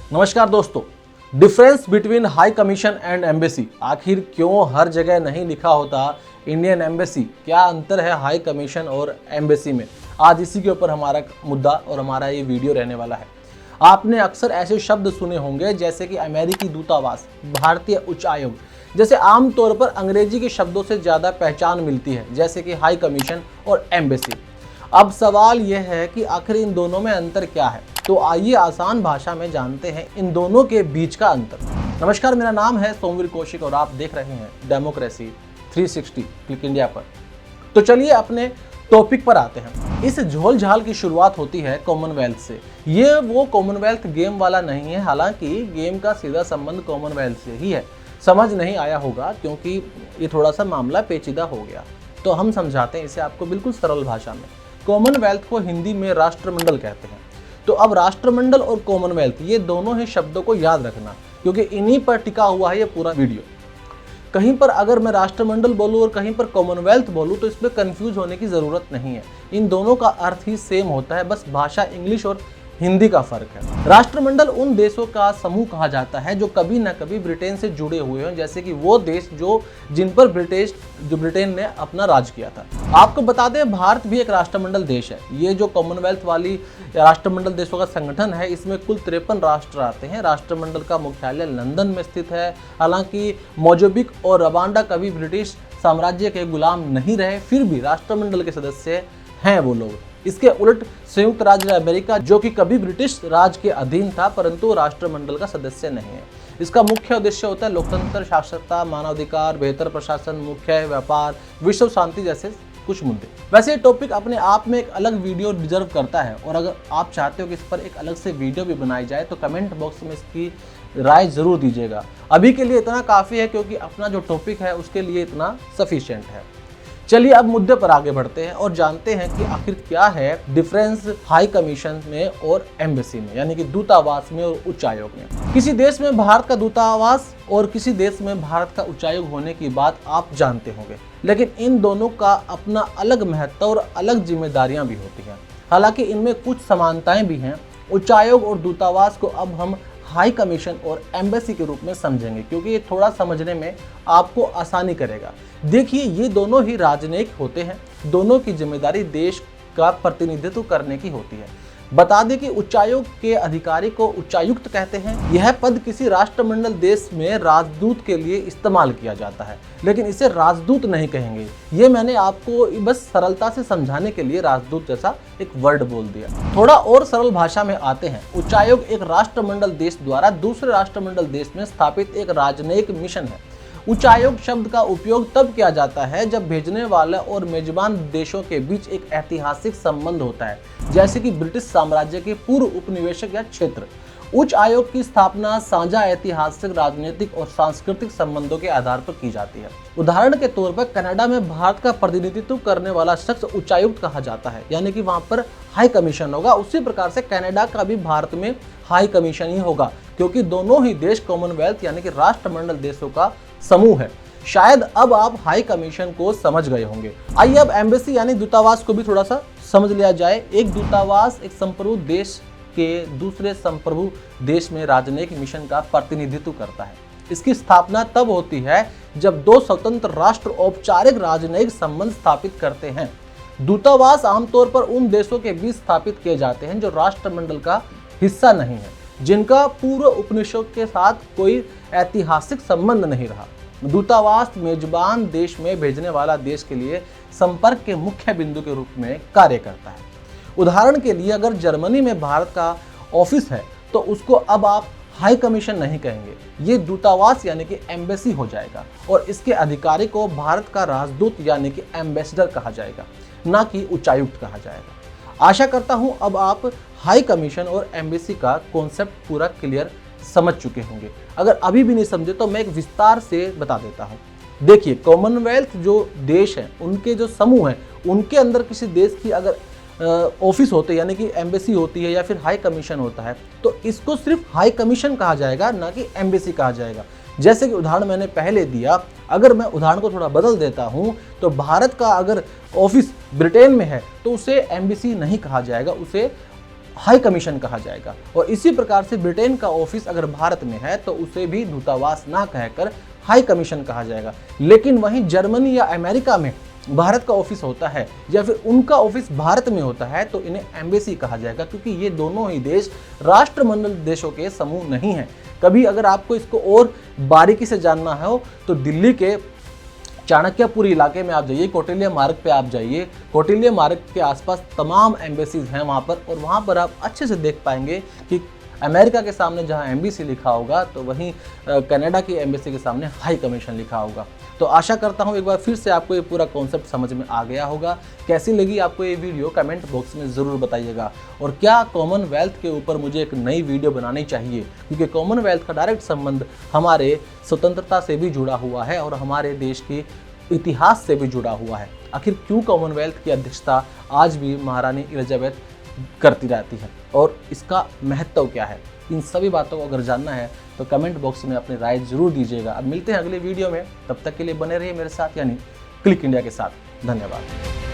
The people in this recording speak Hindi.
नमस्कार दोस्तों। Difference between high commission and embassy, आखिर क्यों हर जगह नहीं लिखा होता इंडियन एम्बेसी? क्या अंतर है हाई कमीशन और एम्बेसी में? आज इसी के ऊपर हमारा मुद्दा और हमारा ये वीडियो रहने वाला है। आपने अक्सर ऐसे शब्द सुने होंगे जैसे कि अमेरिकी दूतावास, भारतीय उच्चायोग, जैसे आमतौर पर अंग्रेजी के शब्दों से ज़्यादा पहचान मिलती है, जैसे कि हाई कमीशन और एम्बेसी। अब सवाल यह है कि आखिर इन दोनों में अंतर क्या है? तो आइए आसान भाषा में जानते हैं इन दोनों के बीच का अंतर। नमस्कार, मेरा नाम है सोमवीर कौशिक और आप देख रहे हैं डेमोक्रेसी 360 क्लिक इंडिया पर। तो चलिए अपने टॉपिक पर आते हैं। इस झोल झाल की शुरुआत होती है कॉमनवेल्थ से। ये वो कॉमनवेल्थ गेम वाला नहीं है, हालांकि गेम का सीधा संबंध कॉमनवेल्थ से ही है। समझ नहीं आया होगा क्योंकि ये थोड़ा सा मामला पेचीदा हो गया, तो हम समझाते हैं इसे आपको बिल्कुल सरल भाषा में। कॉमनवेल्थ को हिंदी में राष्ट्रमंडल कहते हैं। तो अब राष्ट्रमंडल और कॉमनवेल्थ, ये दोनों ही शब्दों को याद रखना, क्योंकि इन्हीं पर टिका हुआ है ये पूरा वीडियो। कहीं पर अगर मैं राष्ट्रमंडल बोलूं और कहीं पर कॉमनवेल्थ बोलूं तो इसमें कंफ्यूज होने की ज़रूरत नहीं है। इन दोनों का अर्थ ही सेम होता है, बस भाषा इंग्लिश और हिंदी का फर्क है। राष्ट्रमंडल उन देशों का समूह कहा जाता है जो कभी ना कभी ब्रिटेन से जुड़े हुए हैं, जैसे कि वो देश जिन पर ब्रिटेन ने अपना राज किया था। आपको बता दें, भारत भी एक राष्ट्रमंडल देश है। ये जो कॉमनवेल्थ वाली राष्ट्रमंडल देशों का संगठन है, इसमें कुल 53 राष्ट्र आते हैं। राष्ट्रमंडल का मुख्यालय लंदन में स्थित है। हालांकि मोजाम्बिक और रवांडा कभी ब्रिटिश साम्राज्य के गुलाम नहीं रहे, फिर भी राष्ट्रमंडल के सदस्य हैं वो लोग। इसके उलट संयुक्त राज्य अमेरिका, जो कि कभी ब्रिटिश राज के अधीन था परंतु राष्ट्रमंडल का सदस्य नहीं है। इसका मुख्य उद्देश्य होता है लोकतंत्र, शासकता, मानवाधिकार, बेहतर प्रशासन, मुख्य व्यापार, विश्व शांति जैसे कुछ मुद्दे। वैसे ये टॉपिक अपने आप में एक अलग वीडियो डिजर्व करता है, और अगर आप चाहते हो कि इस पर एक अलग से वीडियो भी बनाई जाए तो कमेंट बॉक्स में इसकी राय जरूर दीजिएगा। अभी के लिए इतना काफ़ी है, क्योंकि अपना जो टॉपिक है उसके लिए इतना सफिशिएंट है। चलिए अब मुद्दे पर आगे बढ़ते हैं और जानते हैं कि आखिर क्या है डिफरेंस हाई कमीशन में और एम्बेसी में, यानी कि दूतावास में और उच्चायोग में। किसी देश में भारत का दूतावास और किसी देश में भारत का उच्चायोग होने की बात आप जानते होंगे, लेकिन इन दोनों का अपना अलग महत्व और अलग जिम्मेदारियां भी होती हैं। हालांकि इनमें कुछ समानताएं भी हैं। उच्चायोग और दूतावास को अब हम हाई कमीशन और एम्बेसी के रूप में समझेंगे, क्योंकि ये थोड़ा समझने में आपको आसानी करेगा। देखिए, ये दोनों ही राजनयिक होते हैं। दोनों की जिम्मेदारी देश का प्रतिनिधित्व करने की होती है। बता दें कि उच्चायोग के अधिकारी को उच्चायुक्त कहते हैं। यह पद किसी राष्ट्रमंडल देश में राजदूत के लिए इस्तेमाल किया जाता है, लेकिन इसे राजदूत नहीं कहेंगे। ये मैंने आपको बस सरलता से समझाने के लिए राजदूत जैसा एक वर्ड बोल दिया। थोड़ा और सरल भाषा में आते हैं। उच्चायोग एक राष्ट्रमंडल देश द्वारा दूसरे राष्ट्रमंडल देश में स्थापित एक राजनयिक मिशन है। उच्चायोग शब्द का उपयोग तब किया जाता है जब भेजने वाला और मेजबान देशों के बीच एक ऐतिहासिक संबंध होता है, जैसे कि ब्रिटिश साम्राज्य के पूर्व उपनिवेशक या क्षेत्र। उच्च आयोग की स्थापना साझा ऐतिहासिक, राजनीतिक और सांस्कृतिक संबंधों के आधार पर की जाती है। उदाहरण के तौर पर कनाडा में भारत का प्रतिनिधित्व करने वाला शख्स उच्चायुक्त कहा जाता है, यानी कि वहां पर हाई कमीशन होगा। उसी प्रकार से कनाडा का भी भारत में हाई कमीशन ही होगा, क्योंकि दोनों ही देश कॉमनवेल्थ यानी कि राष्ट्रमंडल देशों का समूह है। शायद अब आप हाई कमीशन को समझ गए होंगे। आइए अब एम्बेसी यानी दूतावास को भी थोड़ा सा समझ लिया जाए। एक दूतावास एक संप्रभु देश के दूसरे संप्रभु देश में राजनयिक मिशन का प्रतिनिधित्व करता है। इसकी स्थापना तब होती है जब दो स्वतंत्र राष्ट्र औपचारिक राजनयिक संबंध स्थापित करते हैं। दूतावास आमतौर पर उन देशों के बीच स्थापित किए जाते हैं जो राष्ट्रमंडल का हिस्सा नहीं है, जिनका पूर्व उपनिवेशों के साथ कोई ऐतिहासिक संबंध नहीं रहा। दूतावास मेजबान देश में भेजने वाला देश के लिए संपर्क के मुख्य बिंदु के रूप में कार्य करता है। उदाहरण के लिए, अगर जर्मनी में भारत का ऑफिस है तो उसको अब आप हाई कमीशन नहीं कहेंगे, ये दूतावास यानी कि एम्बेसी हो जाएगा, और इसके अधिकारी को भारत का राजदूत यानी कि एम्बेसडर कहा जाएगा, ना कि उच्चायुक्त कहा जाएगा। आशा करता हूं अब आप हाई कमीशन और एम्बेसी का कॉन्सेप्ट पूरा क्लियर समझ चुके होंगे। अगर अभी भी नहीं समझे तो मैं एक विस्तार से बता देता हूं। देखिए, कॉमनवेल्थ जो देश हैं, उनके जो समूह हैं, उनके अंदर किसी देश की अगर ऑफिस होते यानी कि एम्बेसी होती है या फिर हाई कमीशन होता है, तो इसको सिर्फ हाई कमीशन कहा जाएगा, ना कि एम्बेसी कहा जाएगा। जैसे कि उदाहरण मैंने पहले दिया, अगर मैं उदाहरण को थोड़ा बदल देता हूं तो भारत का अगर ऑफिस ब्रिटेन में है तो उसे एम्बेसी नहीं कहा जाएगा, उसे हाई कमीशन कहा जाएगा। और इसी प्रकार से ब्रिटेन का ऑफिस अगर भारत में है तो उसे भी दूतावास ना कहकर हाई कमीशन कहा जाएगा। लेकिन वहीं जर्मनी या अमेरिका में भारत का ऑफिस होता है या फिर उनका ऑफिस भारत में होता है तो इन्हें एम्बेसी कहा जाएगा, क्योंकि ये दोनों ही देश राष्ट्रमंडल देशों के समूह नहीं है। कभी अगर आपको इसको और बारीकी से जानना हो तो दिल्ली के चाणक्यपुरी इलाके में आप जाइए, कौटिल्य मार्ग पे आप जाइए, कौटिल्य मार्ग के आसपास तमाम एम्बेसीज हैं वहाँ पर, और वहाँ पर आप अच्छे से देख पाएंगे कि अमेरिका के सामने जहाँ एम्बेसी लिखा होगा तो वहीं कनाडा की एम्बेसी के सामने हाई कमीशन लिखा होगा। तो आशा करता हूँ एक बार फिर से आपको ये पूरा कॉन्सेप्ट समझ में आ गया होगा। कैसी लगी आपको ये वीडियो कमेंट बॉक्स में ज़रूर बताइएगा। और क्या कॉमनवेल्थ के ऊपर मुझे एक नई वीडियो बनानी चाहिए, क्योंकि कॉमनवेल्थ का डायरेक्ट संबंध हमारे स्वतंत्रता से भी जुड़ा हुआ है और हमारे देश के इतिहास से भी जुड़ा हुआ है। आखिर क्यों कॉमनवेल्थ की अध्यक्षता आज भी महारानी एलिजाबेथ करती रहती है और इसका महत्व क्या है, इन सभी बातों को अगर जानना है तो कमेंट बॉक्स में अपनी राय जरूर दीजिएगा। अब मिलते हैं अगले वीडियो में, तब तक के लिए बने रहिए मेरे साथ यानी क्लिक इंडिया के साथ। धन्यवाद।